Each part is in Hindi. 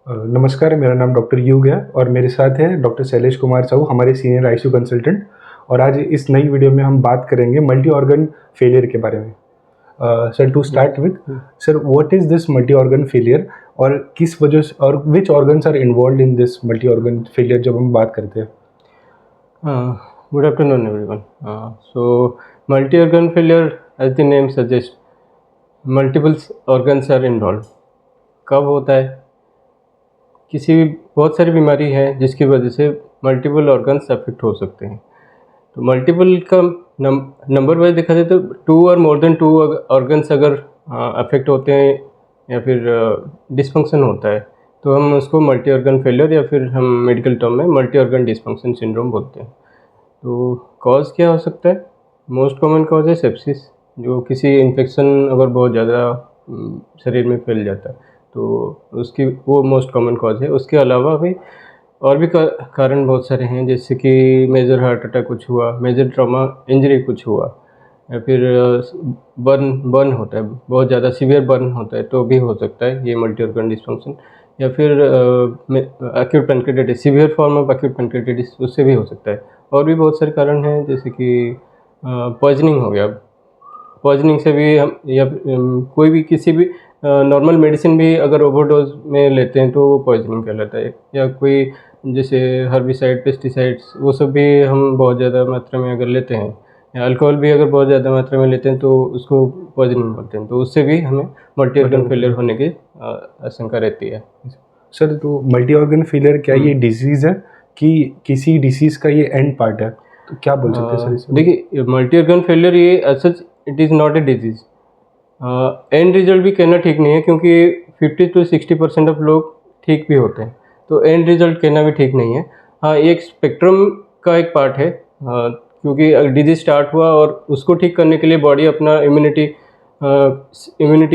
नमस्कार, मेरा नाम डॉक्टर युग है और मेरे साथ है डॉक्टर शैलेश कुमार साहू, हमारे सीनियर आईसीयू कंसल्टेंट। और आज इस नई वीडियो में हम बात करेंगे मल्टी ऑर्गन फेलियर के बारे में। Sir, to start with, sir, what is this multi organ failure और किस वजह से और which organs are involve in this multi organ failure जब हम बात करते हैं? Good afternoon, everyone. Multi-organ failure, as the name suggests, multiple organs are involved. कब होता है? किसी भी बहुत सारी बीमारी है जिसकी वजह से मल्टीपल ऑर्गन्स अफेक्ट हो सकते हैं। तो मल्टीपल का नंबर वाइज देखा जाए तो 2 और मोर देन 2 ऑर्गन्स अगर अफेक्ट होते हैं या फिर डिसफंक्शन होता है तो हम उसको मल्टी ऑर्गन फेलियर या फिर हम मेडिकल टर्म में मल्टी ऑर्गन डिसफंक्शन सिंड्रोम बोलते हैं। तो कॉज क्या हो सकता है? मोस्ट कॉमन कॉज है सेप्सिस, जो किसी इन्फेक्शन अगर बहुत ज़्यादा शरीर में फैल जाता है तो उसकी वो मोस्ट कॉमन कॉज है। उसके अलावा भी और भी कारण बहुत सारे हैं, जैसे कि मेजर हार्ट अटैक कुछ हुआ, मेजर ट्रॉमा इंजरी कुछ हुआ, या फिर बर्न होता है, बहुत ज़्यादा सीवियर बर्न होता है तो भी हो सकता है ये मल्टी ऑर्गन डिसफंक्शन, या फिर acute pancreatitis, severe form of acute pancreatitis, उससे भी हो सकता है। और भी बहुत सारे कारण हैं, जैसे कि पॉइजनिंग हो गया, पॉइजनिंग से भी हम या कोई भी किसी भी नॉर्मल मेडिसिन भी अगर ओवरडोज में लेते हैं तो वो पॉइजनिंग कहलाता है। या कोई जैसे हर्बिसाइड, पेस्टिसाइड्स, वो सब भी हम बहुत ज़्यादा मात्रा में अगर लेते हैं, या अल्कोहल भी अगर बहुत ज़्यादा मात्रा में लेते हैं तो उसको पॉइजनिंग बोलते हैं। तो उससे भी हमें मल्टी ऑर्गन फेलियर होने की आशंका रहती है। सर, तो मल्टी ऑर्गन फेलियर क्या ये डिजीज़ है कि किसी डिसीज़ का ये एंड पार्ट है? तो क्या बोल सकते हैं सर इसमें? देखिए, मल्टी ऑर्गन फेलियर ये such it is not a disease. And result भी कहना ठीक नहीं है, क्योंकि 50 to 60% ऑफ लोग ठीक भी होते हैं, तो एंड रिजल्ट कहना भी ठीक नहीं है। हाँ, एक स्पेक्ट्रम का एक पार्ट है, क्योंकि डिजीज स्टार्ट हुआ और उसको ठीक करने के लिए बॉडी अपना इम्यूनिटी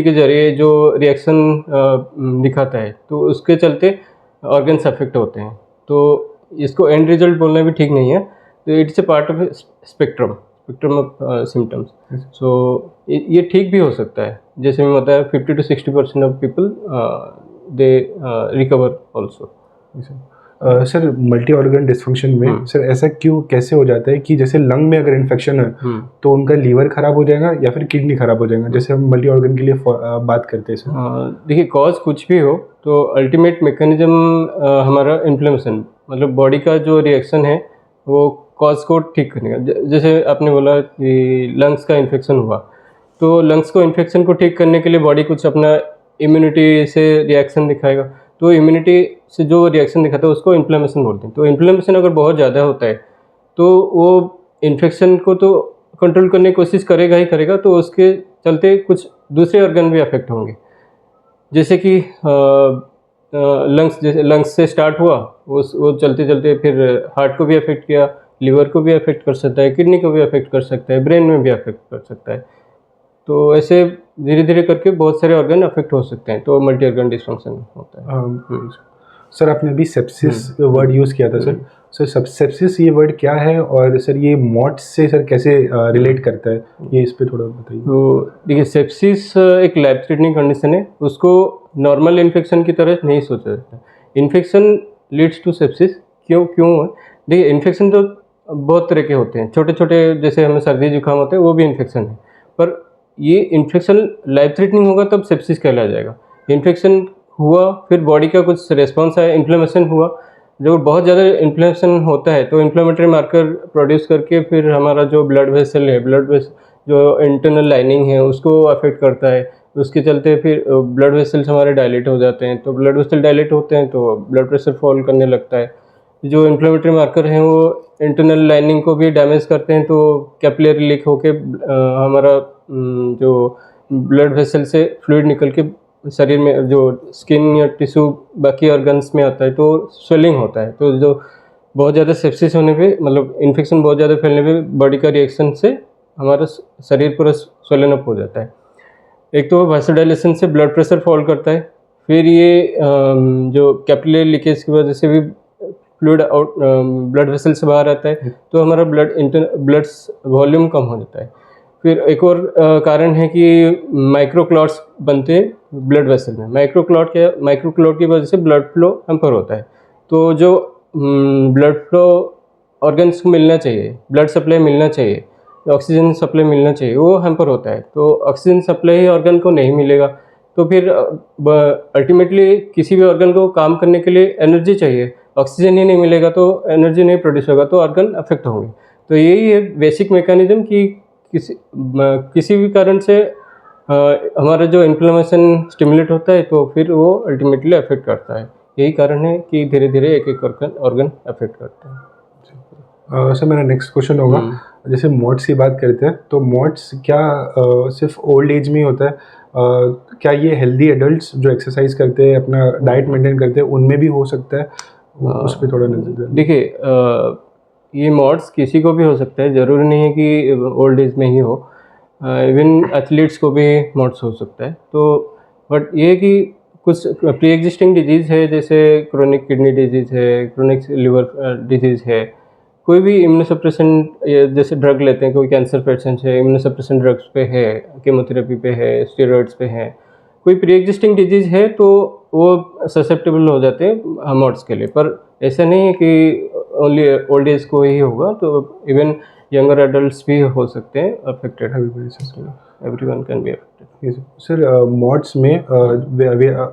के जरिए जो रिएक्शन दिखाता है, तो उसके चलते ऑर्गन्स अफेक्ट होते हैं। तो इसको एंड रिजल्ट बोलना भी ठीक नहीं है। तो it's a part of spectrum of symptoms. So ये ठीक भी हो सकता है, जैसे मैं बताया 50 to 60% of people they recover also. Sir, multi organ dysfunction में सर ऐसा कैसे हो जाता है कि जैसे लंग में अगर इन्फेक्शन है तो उनका लीवर खराब हो जाएगा या फिर किडनी खराब हो जाएगा, जैसे हम मल्टी ऑर्गन के लिए बात करते हैं सर? देखिए, कॉज कुछ भी हो तो अल्टीमेट मैकेनिज्म हमारा इन्फ्लेमेशन, मतलब बॉडी का जो रिएक्शन है वो कॉज को ठीक करने का। जैसे आपने बोला कि लंग्स का इन्फेक्शन हुआ, तो लंग्स को इन्फेक्शन को ठीक करने के लिए बॉडी कुछ अपना इम्यूनिटी से रिएक्शन दिखाएगा, तो इम्यूनिटी से जो रिएक्शन दिखाता है उसको इन्फ्लेमेशन बोलते हैं। तो इन्फ्लेमेशन अगर बहुत ज़्यादा होता है तो वो इन्फेक्शन को तो कंट्रोल करने की कोशिश करेगा ही करेगा, तो उसके चलते कुछ दूसरे ऑर्गन भी अफेक्ट होंगे। जैसे कि लंग्स से स्टार्ट हुआ, वो चलते चलते फिर हार्ट को भी अफेक्ट किया, लिवर को भी अफेक्ट कर सकता है, किडनी को भी अफेक्ट कर सकता है, ब्रेन में भी अफेक्ट कर सकता है। तो ऐसे धीरे धीरे करके बहुत सारे ऑर्गन अफेक्ट हो सकते हैं, तो मल्टी ऑर्गन डिसफंक्शन होता है। सर, आपने अभी सेप्सिस वर्ड यूज़ किया था सर। सर, सेप्सिस ये वर्ड क्या है और सर ये मॉट से सर कैसे रिलेट करता है, ये इस पे थोड़ा बताइए। तो देखिए, सेप्सिस एक लाइफ थ्रेटनिंग कंडीशन है, उसको नॉर्मल इन्फेक्शन की तरह नहीं सोचा जाता। इन्फेक्शन लीड्स टू सेप्सिस क्यों है? देखिए, इन्फेक्शन तो बहुत तरह के होते हैं, छोटे छोटे, जैसे हमें सर्दी जुकाम होते हैं वो भी इन्फेक्शन है, पर ये इन्फेक्शन लाइफ थ्रेटनिंग होगा तब सेप्सिस कहलाया जाएगा। इन्फेक्शन हुआ, फिर बॉडी का कुछ रिस्पॉन्स आया, इन्फ्लेमेशन हुआ, जो बहुत ज़्यादा इन्फ्लेमेशन होता है तो इन्फ्लेमेटरी मार्कर प्रोड्यूस करके फिर हमारा जो ब्लड वेसल है, जो इंटरनल लाइनिंग है उसको अफेक्ट करता है। उसके चलते फिर ब्लड वेसल्स हमारे डायलेट हो जाते हैं, तो ब्लड वेसल डायलेट होते हैं तो ब्लड प्रेशर फॉल करने लगता है। जो इन्फ्लेमेटरी मार्कर हैं वो इंटरनल लाइनिंग को भी डैमेज करते हैं, तो कैपिलरी लीक होके हमारा जो ब्लड वेसल से फ्लूइड निकल के शरीर में जो स्किन या टिश्यू बाकी ऑर्गन्स में आता है तो स्वेलिंग होता है। तो जो बहुत ज़्यादा सेप्सिस होने पे, मतलब इन्फेक्शन बहुत ज़्यादा फैलने पे बॉडी का रिएक्शन से हमारा शरीर पूरा स्वेलन अप हो जाता है। एक तो वासोडाइलेशन से ब्लड प्रेशर फॉल करता है, फिर ये जो कैपिलरी लीकेज की वजह से भी फ्लूइड आउट ब्लड वेसल से बाहर आता है, तो हमारा ब्लड वॉल्यूम कम हो जाता है। फिर एक और कारण है कि माइक्रो क्लॉट्स बनते हैं ब्लड वेसल में। माइक्रोक्लॉट की वजह से ब्लड फ्लो हैम्पर होता है। तो जो ब्लड फ्लो ऑर्गन्स को मिलना चाहिए, ब्लड सप्लाई मिलना चाहिए, ऑक्सीजन सप्लाई मिलना चाहिए, वो हैम्पर होता है। तो ऑक्सीजन सप्लाई ऑर्गन को नहीं मिलेगा तो फिर अल्टीमेटली किसी भी ऑर्गन को काम करने के लिए एनर्जी चाहिए, ऑक्सीजन ही नहीं मिलेगा तो एनर्जी नहीं प्रोड्यूस होगा, तो ऑर्गन अफेक्ट होंगे। तो यही है बेसिक मैकेनिज्म कि किसी भी कारण से हमारा जो इन्फ्लेमेशन स्टिमुलेट होता है तो फिर वो अल्टीमेटली अफेक्ट करता है। यही कारण है कि धीरे धीरे एक एक ऑर्गन अफेक्ट करता है। सर मेरा नेक्स्ट क्वेश्चन होगा, जैसे मॉड्स की बात करते हैं तो मॉड्स क्या सिर्फ ओल्ड एज में ही होता है? क्या ये हेल्दी एडल्ट्स जो एक्सरसाइज करते हैं, अपना डाइट मेंटेन करते हैं, उनमें भी हो सकता है? उस पर थोड़ा नजर दें। देखिए, ये मॉड्स किसी को भी हो सकता है, ज़रूरी नहीं है कि ओल्ड एज में ही हो। इवन एथलीट्स को भी मॉड्स हो सकता है। तो बट ये कि कुछ प्री एग्जिस्टिंग डिजीज़ है, जैसे क्रोनिक किडनी डिजीज़ है, क्रोनिक लिवर डिजीज़ है, कोई भी इम्यूनोसप्रेसेंट जैसे ड्रग लेते हैं, कोई कैंसर पेशेंट है इम्यूनोसप्रेसेंट ड्रग्स पे है, केमोथेरेपी पे है, स्टेरॉइड्स पे है, कोई प्री एग्जिस्टिंग डिजीज़ है तो वो ससेप्टेबल हो जाते हैं मॉड्स के लिए। पर ऐसा नहीं है कि ओनली ओल्ड एज को ही होगा, तो इवन यंगर एडल्ट्स भी हो सकते हैं affected. Everyone can be affected. Sir mods में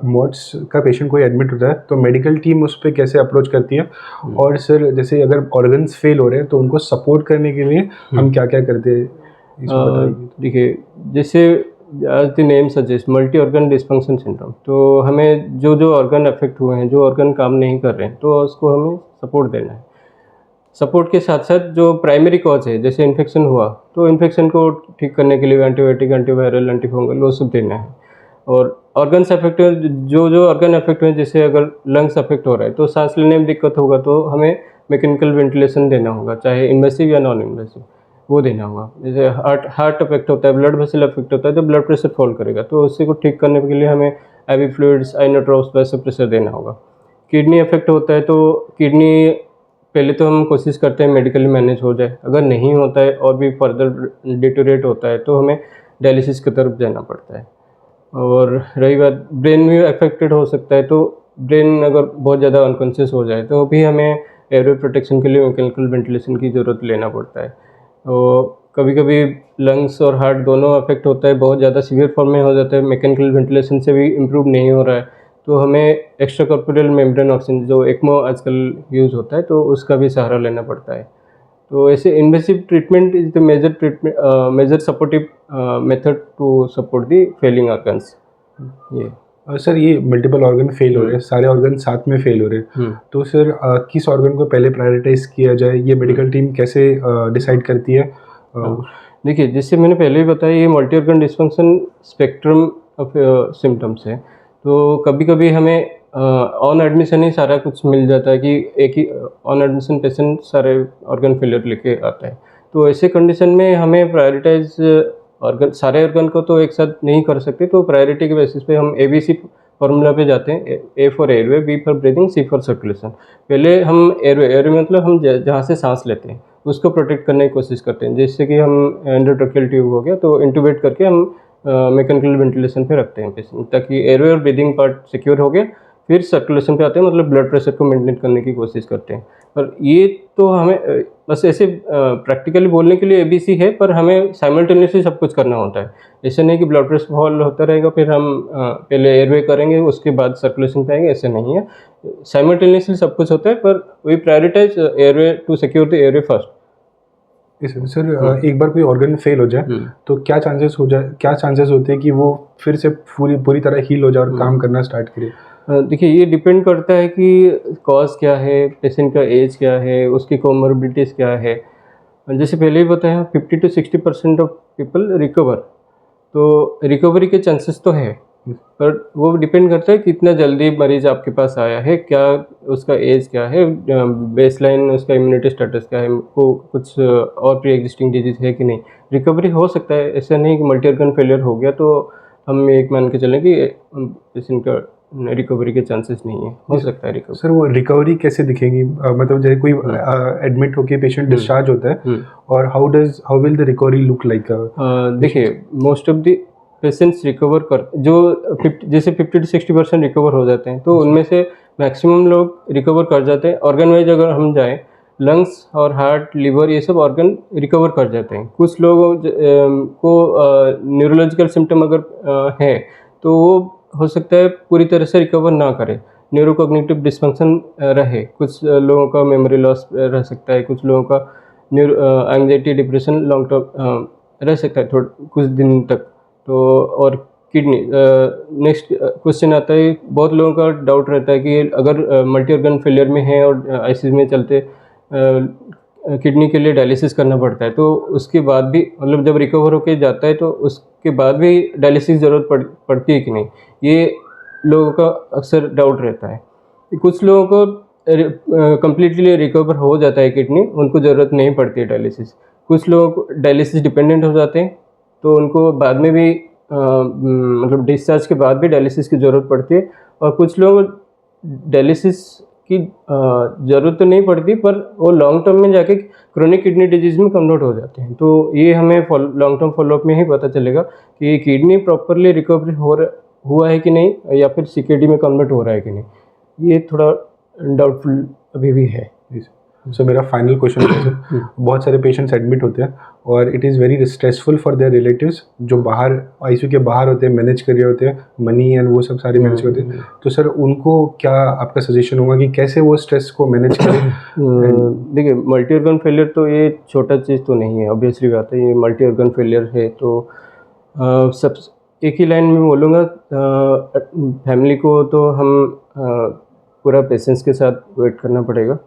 मॉड्स का पेशेंट कोई एडमिट होता है तो मेडिकल टीम उस पर कैसे अप्रोच करती है? और सर जैसे अगर ऑर्गन्स फेल हो रहे हैं तो उनको सपोर्ट करने के लिए हम क्या क्या करते हैं? देखिए, जैसे as the name suggest multi organ dysfunction syndrome, तो हमें जो ऑर्गन अफेक्ट हुए हैं, जो ऑर्गन काम नहीं कर रहे हैं, तो उसको हमें सपोर्ट देना है। सपोर्ट के साथ साथ जो प्राइमरी कॉज है, जैसे इन्फेक्शन हुआ तो इन्फेक्शन को ठीक करने के लिए एंटीबायोटिक, एंटीवायरल, एंटीफंगल वो सब देना है। और ऑर्गन्स अफेक्ट हुए, जो ऑर्गन अफेक्ट हुए, जैसे अगर लंग्स अफेक्ट हो रहा है तो सांस लेने में दिक्कत होगा तो हमें मैकेनिकल वेंटिलेशन देना होगा, चाहे इन्वेसिव या नॉन इन्वेसिव, वो देना होगा। जैसे हार्ट अफेक्ट होता है, ब्लड वेसल अफेक्ट होता है तो ब्लड प्रेशर फॉल करेगा, तो उसी को ठीक करने के लिए हमें IV फ्लूइड्स, आइनोट्रोप्स, वैसे प्रेशर देना होगा। किडनी अफेक्ट होता है तो किडनी पहले तो हम कोशिश करते हैं मेडिकली मैनेज हो जाए, अगर नहीं होता है और भी फर्दर डिटोरेट होता है तो हमें डायलिसिस की तरफ जाना पड़ता है। और रही बात, ब्रेन भी अफेक्टेड हो सकता है, तो ब्रेन अगर बहुत ज़्यादा अनकॉन्शियस हो जाए तो भी हमें एयरवे प्रोटेक्शन के लिए मैकेनिकल वेंटिलेशन की ज़रूरत लेना पड़ता है। तो कभी कभी लंग्स और हार्ट दोनों अफेक्ट होता है, बहुत ज़्यादा सीवियर फॉर्म में हो जाता है, मैकेनिकल वेंटिलेशन से भी इम्प्रूव नहीं हो रहा है, तो हमें एक्स्ट्रा कॉर्पोरल मेम्ब्रेन ऑक्सीजन जो ECMO आजकल यूज़ होता है तो उसका भी सहारा लेना पड़ता है। तो ऐसे invasive treatment is the major supportive method to support the failing organs. ये सर ये मल्टीपल ऑर्गन फेल हो रहे हैं, सारे ऑर्गन साथ में फेल हो रहे हैं, तो सर किस ऑर्गन को पहले प्रायोरिटाइज किया जाए, ये मेडिकल टीम कैसे डिसाइड करती है? देखिए, जैसे मैंने पहले ही बताया, ये multi organ dysfunction spectrum of symptoms है। तो कभी कभी हमें ऑन एडमिशन ही सारा कुछ मिल जाता है कि एक ही ऑन एडमिशन पेशेंट सारे ऑर्गन फेलियर लेके आता है। तो ऐसे कंडीशन में हमें प्रायोरिटाइज सारे ऑर्गन को तो एक साथ नहीं कर सकते, तो प्रायोरिटी के बेसिस पे हम ABC फॉर्मूला पे जाते हैं। A for airway, B for breathing, C for circulation. पहले हम एयरवे मतलब हम जहाँ से सांस लेते हैं उसको प्रोटेक्ट करने की कोशिश करते हैं, जैसे कि हम एंडोट्रैकियल ट्यूब हो गया तो इंटूबेट करके हम मैकेनिकल वेंटिलेशन पे रखते हैं पेशेंट, ताकि एयरवे और ब्रीदिंग पार्ट सिक्योर हो गया। फिर सर्कुलेशन पे आते हैं, मतलब ब्लड प्रेशर को मेंटेन करने की कोशिश करते हैं। पर ये तो हमें बस ऐसे प्रैक्टिकली बोलने के लिए ABC है, पर हमें साइमल्टेनियसली सब कुछ करना होता है। ऐसा नहीं कि ब्लड प्रेशर फॉल होता रहेगा फिर हम पहले एयरवे करेंगे उसके बाद सर्कुलेशन पे आएंगे, ऐसा नहीं है। साइमल्टेनियसली सब कुछ होता है, पर we prioritise airway to secure the airway first. Sir एक बार कोई ऑर्गन फेल हो जाए तो क्या चांसेस होते हैं कि वो फिर से पूरी तरह हील हो जाए और काम करना स्टार्ट करे? देखिए, ये डिपेंड करता है कि कॉज क्या है, पेशेंट का एज क्या है, उसकी कोमोर्बिडिटीज़ क्या है। जैसे पहले ही बताया, 50 to 60% ऑफ पीपल रिकवर, तो रिकवरी के चांसेस तो है, पर वो डिपेंड करता है कितना जल्दी मरीज़ आपके पास आया है, क्या उसका एज क्या है, बेसलाइन उसका इम्यूनिटी स्टेटस क्या है, वो कुछ और प्री एग्जिस्टिंग डिजीज़ है कि नहीं। रिकवरी हो सकता है, ऐसा नहीं कि मल्टी ऑर्गन फेलियर हो गया तो हम एक मान के चलें कि पेशेंट का रिकवरी के चांसेस नहीं है, हो सकता है रिकवरी। सर वो रिकवरी कैसे दिखेगी? मतलब जैसे कोई एडमिट होके पेशेंट डिस्चार्ज होता है और how will the recovery look like? देखिए, most of the patients recover कर जो 50 जैसे 50 to 60% रिकवर हो जाते हैं, तो उनमें से मैक्सिमम लोग रिकवर कर जाते हैं। ऑर्गन वाइज अगर हम जाएँ, लंग्स और हार्ट, लिवर ये सब ऑर्गन रिकवर कर जाते हैं। कुछ लोगों को न्यूरोलॉजिकल सिम्टम अगर है तो वो हो सकता है पूरी तरह से रिकवर ना करे, न्यूरोकॉग्निटिव डिसफंक्शन रहे। कुछ लोगों का मेमोरी लॉस रह सकता है, कुछ लोगों का एंग्जाइटी, डिप्रेशन लॉन्ग टर्म रह सकता है कुछ दिन तक। तो और किडनी, नेक्स्ट क्वेश्चन आता है, बहुत लोगों का डाउट रहता है कि अगर मल्टी ऑर्गन फेलियर में है और आईसीयू में चलते किडनी के लिए डायलिसिस करना पड़ता है, तो उसके बाद भी मतलब जब रिकवर होके जाता है तो उसके बाद भी डायलिसिस ज़रूरत पड़ती है कि नहीं, ये लोगों का अक्सर डाउट रहता है। कुछ लोगों को कम्प्लीटली रिकवर हो जाता है किडनी, उनको ज़रूरत नहीं पड़ती है डायलिसिस। कुछ लोगों को डायलिसिस डिपेंडेंट हो जाते हैं, तो उनको बाद में भी मतलब डिस्चार्ज के बाद भी डायलिसिस की ज़रूरत पड़ती है। और कुछ लोग डायलिसिस की ज़रूरत तो नहीं पड़ती, पर वो लॉन्ग टर्म में जाके क्रोनिक किडनी डिजीज़ में कन्वर्ट हो जाते हैं। तो ये हमें लॉन्ग टर्म फॉलोअप में ही पता चलेगा कि किडनी प्रॉपरली रिकवर हुआ है कि नहीं, या फिर सीकेडी में कन्वर्ट हो रहा है कि नहीं। ये थोड़ा डाउटफुल अभी भी है। सो मेरा फाइनल क्वेश्चन है सर, बहुत सारे पेशेंट्स एडमिट होते हैं और it is very stressful for their relatives जो बाहर आईसीयू के बाहर होते हैं, मैनेज कर रहे होते हैं, मनी एंड वो सब सारे मैनेज करते हैं। तो सर उनको क्या आपका सजेशन होगा कि कैसे वो स्ट्रेस को मैनेज करें? देखिए, मल्टी ऑर्गन फेलियर तो ये छोटा चीज़ तो नहीं है, ऑब्वियसली बात है। ये मल्टी ऑर्गन फेलियर है तो सब एक ही लाइन में बोलूँगा, फैमिली को तो हम पूरा पेशेंस के साथ वेट करना पड़ेगा।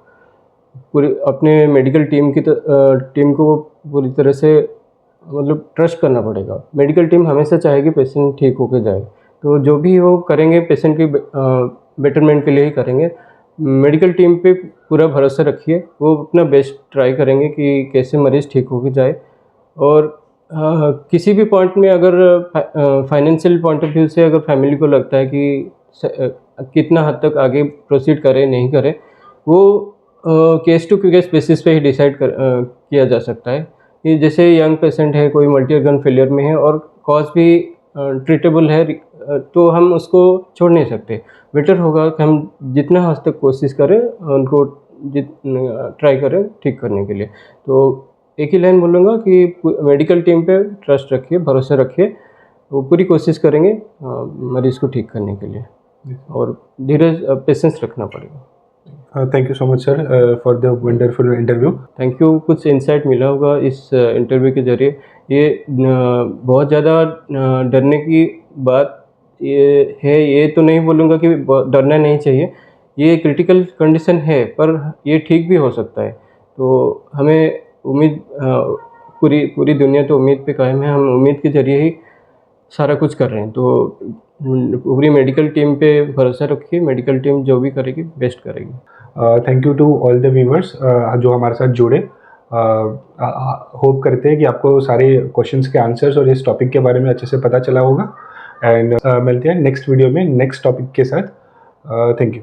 पूरी अपने मेडिकल टीम को पूरी तरह से मतलब ट्रस्ट करना पड़ेगा। मेडिकल टीम हमेशा चाहेगी पेशेंट ठीक होकर जाए, तो जो भी वो करेंगे पेशेंट की बेटरमेंट के लिए ही करेंगे। मेडिकल टीम पे पूरा भरोसा रखिए, वो अपना बेस्ट ट्राई करेंगे कि कैसे मरीज़ ठीक होकर जाए। और किसी भी पॉइंट में अगर फाइनेंशियल पॉइंट ऑफ व्यू से अगर फैमिली को लगता है कि कितना हद तक आगे प्रोसीड करें नहीं करें, वो केस टू केस बेसिस पे ही डिसाइड किया जा सकता है। कि जैसे यंग पेशेंट है, कोई मल्टी ऑर्गन फेलियर में है और कॉज भी ट्रीटेबल है, तो हम उसको छोड़ नहीं सकते। बेटर होगा कि हम जितना हद तक कोशिश करें उनको ट्राई करें ठीक करने के लिए। तो एक ही लाइन बोलूँगा कि मेडिकल टीम पे ट्रस्ट रखिए, भरोसा रखिए, वो पूरी कोशिश करेंगे मरीज़ को ठीक करने के लिए, और धीरज पेशेंस रखना पड़ेगा। Thank you so much sir for the wonderful interview. Thank you. कुछ इंसाइट मिला होगा इस इंटरव्यू के ज़रिए। ये बहुत ज़्यादा डरने की बात ये है, ये तो नहीं बोलूँगा कि डरना नहीं चाहिए। ये क्रिटिकल कंडीशन है, पर ये ठीक भी हो सकता है। तो हमें उम्मीद, पूरी दुनिया तो उम्मीद पे कायम है, हम उम्मीद के ज़रिए ही सारा कुछ कर रहे हैं। तो पूरी मेडिकल टीम पे भरोसा रखिए, मेडिकल टीम जो भी करेगी बेस्ट करेगी। Thank you to all the viewers जो हमारे साथ जुड़े। होप करते हैं कि आपको सारे क्वेश्चंस के आंसर्स और इस टॉपिक के बारे में अच्छे से पता चला होगा। एंड मिलते हैं नेक्स्ट वीडियो में नेक्स्ट टॉपिक के साथ। Thank you.